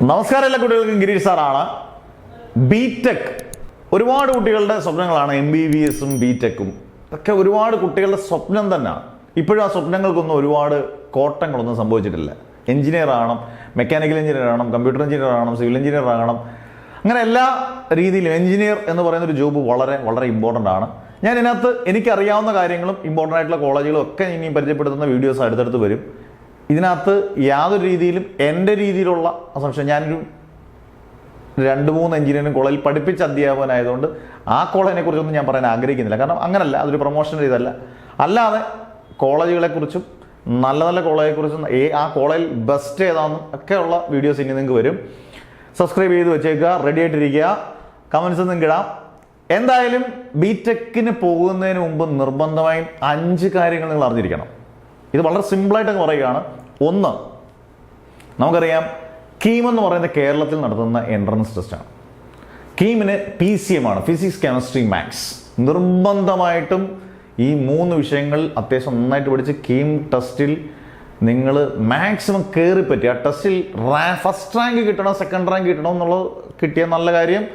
നമസ്കാരം എല്ലാ കുട്ടികൾക്കും ഗിരീഷ് സാറാണ്. ബിടെക് ഒരുപാട് കുട്ടികളുടെ സ്വപ്നങ്ങളാണ്. MBBSും ബിടെക്കും ഒക്കെ ഒരുപാട് കുട്ടികളുടെ സ്വപ്നം തന്നെയാണ്. ഇപ്പോഴും ആ സ്വപ്നങ്ങൾക്കൊന്നും ഒരുപാട് കോട്ടങ്ങളൊന്നും സംഭവിച്ചിട്ടില്ല. എഞ്ചിനീയർ ആകണം, മെക്കാനിക്കൽ എഞ്ചിനീയർ ആകണം, കമ്പ്യൂട്ടർ എഞ്ചിനീയർ ആകണം, സിവിൽ എഞ്ചിനീയർ ആകണം, അങ്ങനെ എല്ലാ രീതിയിലും എഞ്ചിനീയർ എന്ന് പറയുന്ന ഒരു ജോബ് വളരെ വളരെ ഇമ്പോർട്ടൻ്റ് ആണ്. ഞാൻ ഇതിനകത്ത് എനിക്കറിയാവുന്ന കാര്യങ്ങളും ഇമ്പോർട്ടൻ്റ് ആയിട്ടുള്ള കോളേജുകളും ഒക്കെ ഇനി പരിചയപ്പെടുത്തുന്ന വീഡിയോസ് അടുത്തടുത്ത് വരും. ഇതിനകത്ത് യാതൊരു രീതിയിലും എൻ്റെ രീതിയിലുള്ള അസംഷൻ, ഞാനൊരു 2-3 എഞ്ചിനീയറിംഗ് കോളേജിൽ പഠിപ്പിച്ച അധ്യാപകനായതുകൊണ്ട് ആ കോളേജിനെ കുറിച്ചൊന്നും ഞാൻ പറയാൻ ആഗ്രഹിക്കുന്നില്ല. കാരണം അങ്ങനല്ല, അതൊരു പ്രൊമോഷൻ ചെയ്തല്ല. അല്ലാതെ കോളേജുകളെക്കുറിച്ചും നല്ല നല്ല കോളേജെക്കുറിച്ചും ആ കോളേജിൽ ബെസ്റ്റ് ഏതാണെന്നും ഒക്കെയുള്ള വീഡിയോസ് ഇനി നിങ്ങൾക്ക് വരും. സബ്സ്ക്രൈബ് ചെയ്ത് വെച്ചേക്കുക, റെഡി ആയിട്ടിരിക്കുക, കമൻസ് നിങ്ങൾക്ക് ഇടാം. എന്തായാലും ബിടെക്കിന് പോകുന്നതിന് മുമ്പ് നിർബന്ധമായും 5 കാര്യങ്ങൾ നിങ്ങൾ അറിഞ്ഞിരിക്കണം. ഇത് വളരെ സിമ്പിളായിട്ട് പറയുകയാണ്. 1, നമുക്കറിയാം കീം എന്ന് പറയുന്നത് കേരളത്തിൽ നടത്തുന്ന എൻട്രൻസ് ടെസ്റ്റാണ്. കീമിന് PCM ആണ്, ഫിസിക്സ് കെമിസ്ട്രി മാത്സ്. നിർബന്ധമായിട്ടും ഈ 3 വിഷയങ്ങൾ അത്യാവശ്യം നന്നായിട്ട് പഠിച്ച് കീം ടെസ്റ്റിൽ നിങ്ങൾ മാക്സിമം കയറിപ്പറ്റി ആ ടെസ്റ്റിൽ ഫസ്റ്റ് റാങ്ക് കിട്ടണം, സെക്കൻഡ് റാങ്ക് കിട്ടണം എന്നുള്ളത് കിട്ടിയ നല്ല കാര്യം,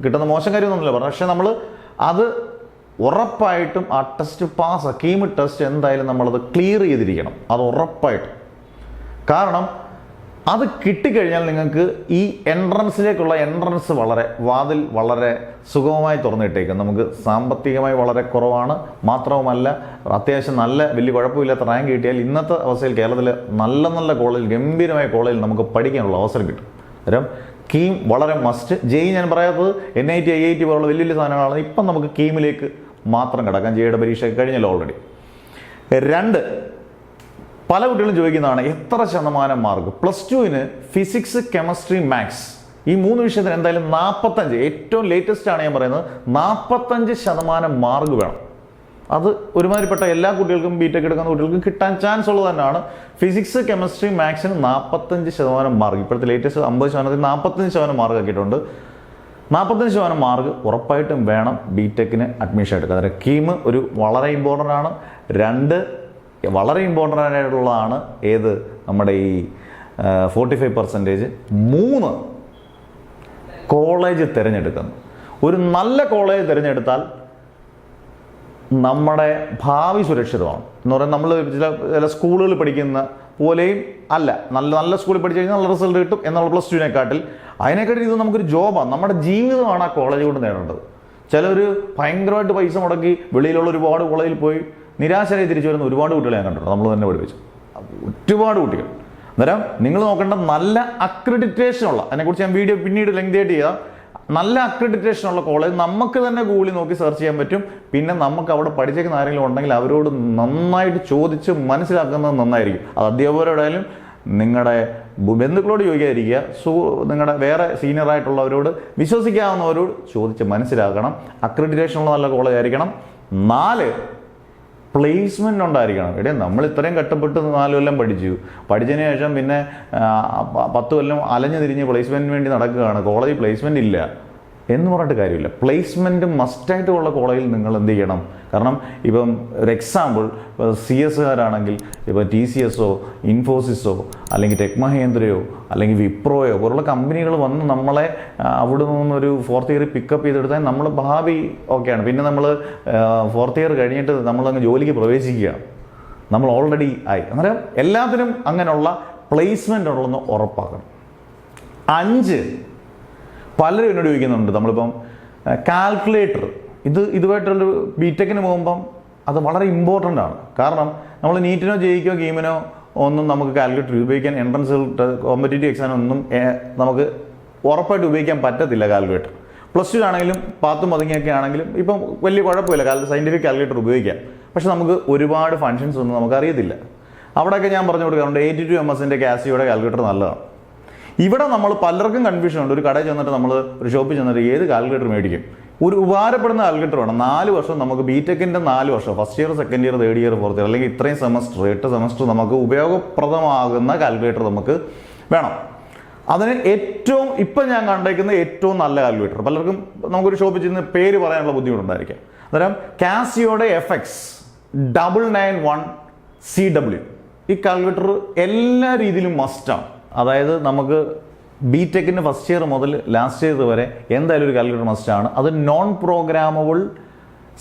കിട്ടുന്ന മോശം കാര്യമൊന്നുമില്ല പറഞ്ഞു. പക്ഷെ നമ്മൾ അത് ഉറപ്പായിട്ടും ആ ടെസ്റ്റ് പാസ്, കീം ടെസ്റ്റ് എന്തായാലും നമ്മളത് ക്ലിയർ ചെയ്തിരിക്കണം. അത് ഉറപ്പായിട്ടും. കാരണം അത് കിട്ടിക്കഴിഞ്ഞാൽ നിങ്ങൾക്ക് ഈ എൻട്രൻസിലേക്കുള്ള എൻട്രൻസ് വാതിൽ വളരെ സുഗമമായി തുറന്നിട്ടേക്കും. നമുക്ക് സാമ്പത്തികമായി വളരെ കുറവാണ്. മാത്രവുമല്ല അത്യാവശ്യം വലിയ കുഴപ്പമില്ലാത്ത റാങ്ക് കിട്ടിയാൽ ഇന്നത്തെ അവസ്ഥയിൽ കേരളത്തിൽ നല്ല നല്ല കോളേജിൽ, ഗംഭീരമായ കോളേജിൽ നമുക്ക് പഠിക്കാനുള്ള അവസരം കിട്ടും. അന്നേരം കീം വളരെ മസ്റ്റ്. ഞാൻ പറയാത്തത് NIT IIT പോലുള്ള വലിയ വലിയ സാധനങ്ങളാണ്. ഇപ്പം നമുക്ക് കീമിലേക്ക് മാത്രം കിടക്കാം. ജെയുടെ പരീക്ഷ കഴിഞ്ഞല്ലോ ഓൾറെഡി. 2, പല കുട്ടികളും ചോദിക്കുന്നതാണ് എത്ര ശതമാനം മാർക്ക് +2-ന് ഫിസിക്സ് കെമിസ്ട്രി മാത്സ് ഈ 3 വിഷയത്തിന് എന്തായാലും 45, ഏറ്റവും ലേറ്റസ്റ്റ് ആണ് ഞാൻ പറയുന്നത്, 45% മാർക്ക് വേണം. അത് ഒരുമാതിരിപ്പെട്ട എല്ലാ കുട്ടികൾക്കും ബിടെക് എടുക്കുന്ന കുട്ടികൾക്കും കിട്ടാൻ ചാൻസ് ഉള്ളത് തന്നെയാണ്. ഫിസിക്സ് കെമിസ്ട്രി മാത്സിന് 45% മാർക്ക്, ഇപ്പോഴത്തെ ലേറ്റസ്റ്റ് 50%, 45% മാർക്ക് ആക്കിയിട്ടുണ്ട്. 45% മാർക്ക് ഉറപ്പായിട്ടും വേണം ബിടെക്കിന് അഡ്മിഷൻ എടുക്കുക. അതായത് കീം ഒരു വളരെ ഇമ്പോർട്ടൻ്റ് ആണ്. 2, വളരെ ഇമ്പോർട്ടൻ്റ് ആയിട്ടുള്ളതാണ് നമ്മുടെ ഈ 45%. 3, കോളേജ് തിരഞ്ഞെടുക്കുന്നു. ഒരു നല്ല കോളേജ് തിരഞ്ഞെടുത്താൽ നമ്മുടെ ഭാവി സുരക്ഷിതമാണ്. എന്ന് പറയുന്നത് നമ്മൾ ചില സ്കൂളുകളിൽ പഠിക്കുന്ന പോലെയും അല്ല. നല്ല സ്കൂളിൽ പഠിച്ചു കഴിഞ്ഞാൽ നല്ല റിസൾട്ട് കിട്ടും എന്നുള്ള +2-നെക്കാട്ടിൽ അതിനെക്കാട്ടിൽ ഇത് നമുക്കൊരു ജോബാണ്. നമ്മുടെ ജീവിതമാണ് ആ കോളേജ് കൊണ്ട് നേടേണ്ടത്. ചിലർ ഭയങ്കരമായിട്ട് പൈസ മുടക്കി വെളിയിലുള്ള ഒരുപാട് കോളേജിൽ പോയി നിരാശരായി തിരിച്ചു വരുന്ന ഒരുപാട് കുട്ടികളെ ഞാൻ കണ്ടിട്ടുണ്ട്. നമ്മൾ തന്നെ പഠിപ്പിച്ചു ഒരുപാട് കുട്ടികൾ. അന്നേരം നിങ്ങൾ നോക്കേണ്ട നല്ല അക്രഡിറ്റേഷനുള്ള, അതിനെക്കുറിച്ച് ഞാൻ വീഡിയോ പിന്നീട് ലെങ്തി ആയിട്ട് ചെയ്യാം. നല്ല അക്രഡിറ്റേഷനുള്ള കോളേജ് നമുക്ക് തന്നെ ഗൂഗിളിൽ നോക്കി സെർച്ച് ചെയ്യാൻ പറ്റും. പിന്നെ നമുക്ക് അവിടെ പഠിച്ചേക്കുന്ന ആരെങ്കിലും ഉണ്ടെങ്കിൽ അവരോട് നന്നായിട്ട് ചോദിച്ച് മനസ്സിലാക്കുന്നത് നന്നായിരിക്കും. അത് അധ്യാപകരോടായാലും നിങ്ങളുടെ ബന്ധുക്കളോട് ചോദിക്കാതിരിക്കുക. നിങ്ങളുടെ വേറെ സീനിയറായിട്ടുള്ളവരോട്, വിശ്വസിക്കാവുന്നവരോട് ചോദിച്ച് മനസ്സിലാക്കണം. അക്രഡിറ്റേഷനുള്ള നല്ല കോളേജ് ആയിരിക്കണം. 4, പ്ലേസ്മെൻ്റ് ഉണ്ടായിരിക്കണം. നമ്മൾ ഇത്രയും കഷ്ടപ്പെട്ട് 4 കൊല്ലം പഠിച്ചതിന് ശേഷം പിന്നെ 10 കൊല്ലം അലഞ്ഞു തിരിഞ്ഞ് പ്ലേസ്മെൻറ്റിന് വേണ്ടി നടക്കുകയാണ്. കോളേജിൽ പ്ലേസ്മെൻ്റ് ഇല്ല എന്ന് പറഞ്ഞിട്ട് കാര്യമില്ല. പ്ലേസ്മെൻറ്റ് മസ്റ്റായിട്ടുള്ള കോളേജിൽ നിങ്ങൾ എന്ത് ചെയ്യണം? കാരണം ഇപ്പം ഒരു എക്സാമ്പിൾ, CS-കാരാണെങ്കിൽ ഇപ്പം TCS-ഓ ഇൻഫോസിസോ അല്ലെങ്കിൽ ടെക് മഹേന്ദ്രയോ അല്ലെങ്കിൽ വിപ്രോയോ പോലുള്ള കമ്പനികൾ വന്ന് നമ്മളെ അവിടെ നിന്നൊരു 4th ഇയർ പിക്കപ്പ് ചെയ്തെടുത്താൽ നമ്മൾ ഭാവി ഓക്കെയാണ്. പിന്നെ നമ്മൾ 4th ഇയർ കഴിഞ്ഞിട്ട് നമ്മളങ്ങ് ജോലിക്ക് പ്രവേശിക്കുകയാണ്. നമ്മൾ ഓൾറെഡി ആയി. അന്നേരം എല്ലാത്തിനും അങ്ങനെയുള്ള പ്ലേസ്മെൻ്റ് ഉള്ളതെന്ന് ഉറപ്പാക്കണം. 5, പലരും എന്നോട് ചോദിക്കുന്നുണ്ട്, നമ്മളിപ്പം കാൽക്കുലേറ്റർ ഇതുമായിട്ടുള്ളൊരു ബിടെക്കിന് പോകുമ്പം അത് വളരെ ഇമ്പോർട്ടൻ്റ് ആണ്. കാരണം നമ്മൾ നീറ്റിനോ ജെയ്ക്കോ കീമിനോ ഒന്നും നമുക്ക് കാൽക്കുലേറ്റർ ഉപയോഗിക്കാൻ, എൻട്രൻസ് കോമ്പറ്റേറ്റീവ് എക്സാമിനൊന്നും നമുക്ക് ഉറപ്പായിട്ട് ഉപയോഗിക്കാൻ പറ്റത്തില്ല കാൽക്കുലേറ്റർ. +2 ആണെങ്കിലും 10 പതുങ്ങിയൊക്കെ ആണെങ്കിലും ഇപ്പം വലിയ കുഴപ്പമില്ല സയൻറ്റിഫിക് കാൽക്കുലേറ്റർ ഉപയോഗിക്കാം. പക്ഷെ നമുക്ക് ഒരുപാട് ഫങ്ഷൻസ് ഒന്നും നമുക്ക് അറിയത്തില്ല. അവിടെയൊക്കെ ഞാൻ പറഞ്ഞു കൊടുക്കാറുണ്ട് 82MS കാസിയോടെ കാൽക്കുലേറ്റർ നല്ലതാണ്. ഇവിടെ നമ്മൾ പലർക്കും കൺഫ്യൂഷൻ ഉണ്ട്. ഒരു കടയിൽ ചെന്നിട്ട്, നമ്മൾ ഒരു ഷോപ്പിൽ ചെന്നിട്ട് ഏത് കാൽക്കുലേറ്റർ മേടിക്കും? ഒരു ഉപകാരപ്പെടുന്ന കാൽക്കുലേറ്റർ വേണം. 4 വർഷം നമുക്ക് ബിടെക്കിൻ്റെ 4 വർഷം, first year, second year, third year, fourth year, അല്ലെങ്കിൽ ഇത്രയും സെമസ്റ്റർ, 8 സെമസ്റ്റർ നമുക്ക് ഉപയോഗപ്രദമാകുന്ന കാൽക്കുലേറ്റർ നമുക്ക് വേണം. അതിന് ഇപ്പം ഞാൻ കണ്ടേക്കുന്ന ഏറ്റവും നല്ല കാൽക്കുലേറ്റർ, പലർക്കും നമുക്കൊരു ഷോപ്പിൽ ചെന്ന് പേര് പറയാനുള്ള ബുദ്ധിമുട്ടുണ്ടായിരിക്കാം. അന്നേരം കാസിയോടെ FX 991 CW ഈ കാൽക്കുലേറ്റർ എല്ലാ രീതിയിലും മസ്റ്റാണ്. അതായത് നമുക്ക് ബിടെക്കിൻ്റെ ഫസ്റ്റ് ഇയർ മുതൽ ലാസ്റ്റ് ഇയർ വരെ എന്തായാലും ഒരു കാൽക്കുലേറ്റർ മസ്റ്റാണ്. അത് നോൺ പ്രോഗ്രാമബിൾ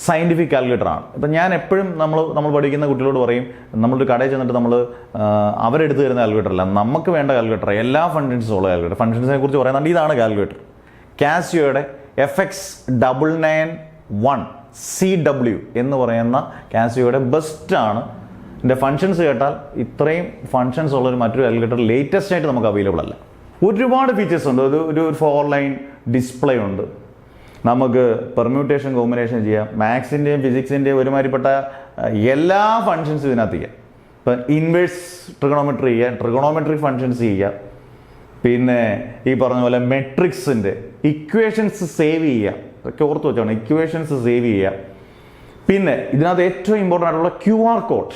സയൻറ്റിഫിക് കാൽക്കുലേറ്ററാണ്. ഇപ്പം ഞാൻ എപ്പോഴും നമ്മൾ പഠിക്കുന്ന കുട്ടികളോട് പറയും, നമ്മളൊരു കടയിൽ ചെന്നിട്ട് നമ്മൾ അവരെടുത്ത് തരുന്ന കാൽക്കുലേറ്റർ അല്ല, നമുക്ക് വേണ്ട കാൽക്കുലേറ്റർ, എല്ലാ ഫങ്ഷൻസും ഉള്ള കാൽക്കുലേറ്റർ. ഫങ്ഷൻസിനെ കുറിച്ച് പറയുന്നുണ്ട്. ഇതാണ് കാൽക്കുലേറ്റർ. കാസിയോയുടെ FX991CW എന്ന് പറയുന്ന കാസിയോയുടെ ബെസ്റ്റാണ്. ഇതിൻ്റെ ഫങ്ഷൻസ് കേട്ടാൽ ഇത്രയും ഫങ്ഷൻസ് ഉള്ളൊരു മറ്റൊരു കാൽക്കുലേറ്റർ ലേറ്റസ്റ്റ് ആയിട്ട് നമുക്ക് അവൈലബിൾ അല്ല. ഒരുപാട് ഫീച്ചേഴ്സ് ഉണ്ട്. ഒരു 4 ലൈൻ ഡിസ്പ്ലേ ഉണ്ട്. നമുക്ക് പെർമ്യൂട്ടേഷൻ കോമ്പിനേഷൻ ചെയ്യാം. മാത്സിൻ്റെയും ഫിസിക്സിൻ്റെയും ഒരുമാതിരിപ്പെട്ട എല്ലാ ഫങ്ഷൻസും ഇതിനകത്ത് ചെയ്യാം. ഇപ്പം ഇൻവേഴ്സ് ട്രിഗണോമെട്രി ചെയ്യാം, ട്രിഗണോമെട്രിക് ഫങ്ഷൻസ് ചെയ്യാം. പിന്നെ ഈ പറഞ്ഞ പോലെ മെട്രിക്സിൻ്റെ ഇക്വേഷൻസ് സേവ് ചെയ്യാം. ഇതൊക്കെ ഓർത്ത് വെച്ചാണ്, ഇക്വേഷൻസ് സേവ് ചെയ്യാം. പിന്നെ ഇതിനകത്ത് ഏറ്റവും ഇമ്പോർട്ടൻ്റ് ആയിട്ടുള്ള QR കോഡ്.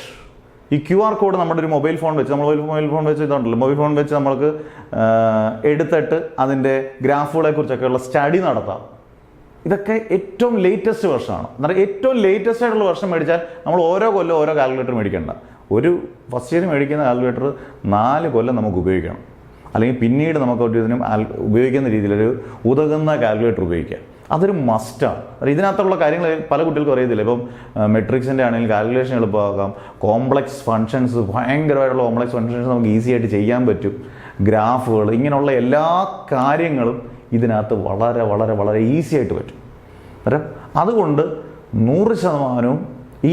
ഈ QR കോഡ് നമ്മുടെ ഒരു മൊബൈൽ ഫോൺ വെച്ച് ഇതുണ്ടല്ലോ, മൊബൈൽ ഫോൺ വെച്ച് നമ്മൾക്ക് എടുത്തിട്ട് അതിൻ്റെ ഗ്രാഫുകളെ കുറിച്ചൊക്കെയുള്ള സ്റ്റഡി നടത്താം. ഇതൊക്കെ ഏറ്റവും ലേറ്റസ്റ്റ് വെർഷനാണ്. എന്നാൽ ഏറ്റവും ലേറ്റസ്റ്റ് ആയിട്ടുള്ള വെർഷൻ മേടിച്ചാൽ നമ്മൾ ഓരോ കൊല്ലം ഓരോ കാൽക്കുലേറ്റർ മേടിക്കേണ്ട. ഒരു ഫസ്റ്റ് ഇയർ മേടിക്കുന്ന കാൽക്കുലേറ്റർ 4 കൊല്ലം നമുക്ക് ഉപയോഗിക്കണം. അല്ലെങ്കിൽ പിന്നീട് നമുക്ക് ഇതിനും ഉപയോഗിക്കുന്ന രീതിയിലൊരു ഉതകുന്ന കാൽക്കുലേറ്റർ ഉപയോഗിക്കാം. അതൊരു മസ്റ്റാണ്. ഇതിനകത്തുള്ള കാര്യങ്ങൾ പല കുട്ടികൾക്കും അറിയത്തില്ല. ഇപ്പം മെട്രിക്സിൻ്റെ ആണെങ്കിൽ കാൽക്കുലേഷൻ എളുപ്പമാക്കാം. കോംപ്ലക്സ് ഫങ്ഷൻസ്, ഭയങ്കരമായിട്ടുള്ള കോംപ്ലക്സ് ഫങ്ഷൻസ് നമുക്ക് ഈസി ആയിട്ട് ചെയ്യാൻ പറ്റും. ഗ്രാഫുകൾ, ഇങ്ങനെയുള്ള എല്ലാ കാര്യങ്ങളും ഇതിനകത്ത് വളരെ വളരെ വളരെ ഈസി ആയിട്ട് പറ്റും. അന്നേരം അതുകൊണ്ട് 100%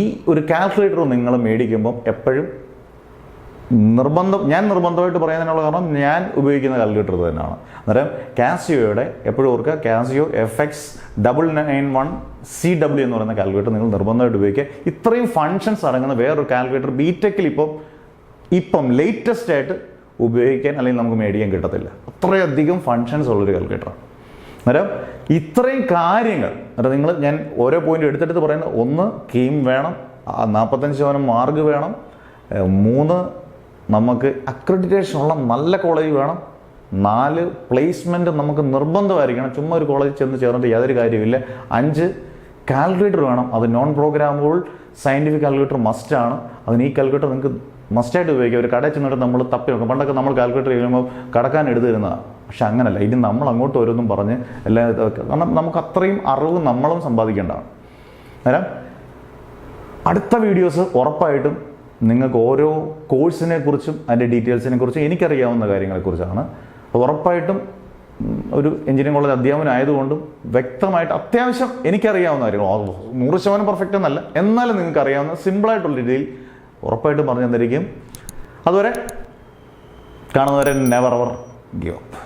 ഈ ഒരു കാൽക്കുലേറ്റർ നിങ്ങൾ മേടിക്കുമ്പം എപ്പോഴും ഞാൻ നിർബന്ധമായിട്ട് പറയുന്നതിനുള്ള കാരണം ഞാൻ ഉപയോഗിക്കുന്ന കാൽക്കുലേറ്റർ തന്നെയാണ്. അന്നേരം കാസിയോയുടെ എപ്പോഴും ഓർക്കുക, കാസിയോ FX991CW എന്ന് പറയുന്ന കാൽക്കുലേറ്റർ നിങ്ങൾ നിർബന്ധമായിട്ട് ഉപയോഗിക്കുക. ഇത്രയും ഫങ്ഷൻസ് അടങ്ങുന്ന വേറൊരു കാൽക്കുലേറ്റർ ബിടെക്കിൽ ഇപ്പം ലേറ്റസ്റ്റ് ആയിട്ട് ഉപയോഗിക്കാൻ അല്ലെങ്കിൽ നമുക്ക് മേടിക്കാൻ കിട്ടത്തില്ല. അത്രയധികം ഫങ്ഷൻസ് ഉള്ളൊരു കാൽക്കുലേറ്ററാണ്. അന്നേരം ഇത്രയും കാര്യങ്ങൾ ഞാൻ ഓരോ പോയിന്റ് എടുത്തെടുത്ത് പറയുന്നത്, 1 കീം വേണം, 45% മാർക്ക് വേണം, 3 നമുക്ക് അക്രഡിറ്റേഷൻ ഉള്ള നല്ല കോളേജ് വേണം, 4 പ്ലേസ്മെൻറ്റ് നമുക്ക് നിർബന്ധമായിരിക്കണം, ചുമ്മാ ഒരു കോളേജിൽ ചെന്ന് ചേർന്നിട്ട് യാതൊരു കാര്യമില്ല, 5 കാൽക്കുലേറ്റർ വേണം, അത് നോൺ പ്രോഗ്രാമബിൾ സയൻറ്റിഫിക് കാൽക്കുലേറ്റർ മസ്റ്റാണ്. അതിന് ഈ കാൽക്കുലേറ്റർ നിങ്ങൾക്ക് മസ്റ്റായിട്ട് ഉപയോഗിക്കുക. ഒരു കടയിൽ ചെന്നിട്ട് നമ്മൾ തപ്പി നോക്കാം. പണ്ടൊക്കെ നമ്മൾ കാൽക്കുലേറ്റർ ചെയ്യുമ്പോൾ കടക്കാൻ എടുത്തു തരുന്നതാണ്. പക്ഷെ അങ്ങനല്ല, ഇനി നമ്മൾ അങ്ങോട്ട് ഓരോന്നും പറഞ്ഞ് എല്ലാം കാരണം നമുക്ക് അത്രയും അറിവ് നമ്മളും സമ്പാദിക്കേണ്ടതാണ്. അന്നേരം അടുത്ത വീഡിയോസ് ഉറപ്പായിട്ടും നിങ്ങൾക്ക് ഓരോ കോഴ്സിനെ കുറിച്ചും അതിൻ്റെ ഡീറ്റെയിൽസിനെ കുറിച്ചും എനിക്കറിയാവുന്ന കാര്യങ്ങളെക്കുറിച്ചാണ്. ഉറപ്പായിട്ടും ഒരു എഞ്ചിനീയറിംഗ് കോളേജ് അധ്യാപകനായതുകൊണ്ടും വ്യക്തമായിട്ട് അത്യാവശ്യം എനിക്കറിയാവുന്ന കാര്യങ്ങൾ, 100% പെർഫെക്റ്റ് എന്നല്ല, എന്നാലും നിങ്ങൾക്ക് അറിയാവുന്ന സിമ്പിളായിട്ടുള്ള രീതിയിൽ ഉറപ്പായിട്ടും പറഞ്ഞു തന്നിരിക്കും. അതുവരെ കാണുന്നവരെ നെവർ എവർ ഗിവ് അപ്പ്.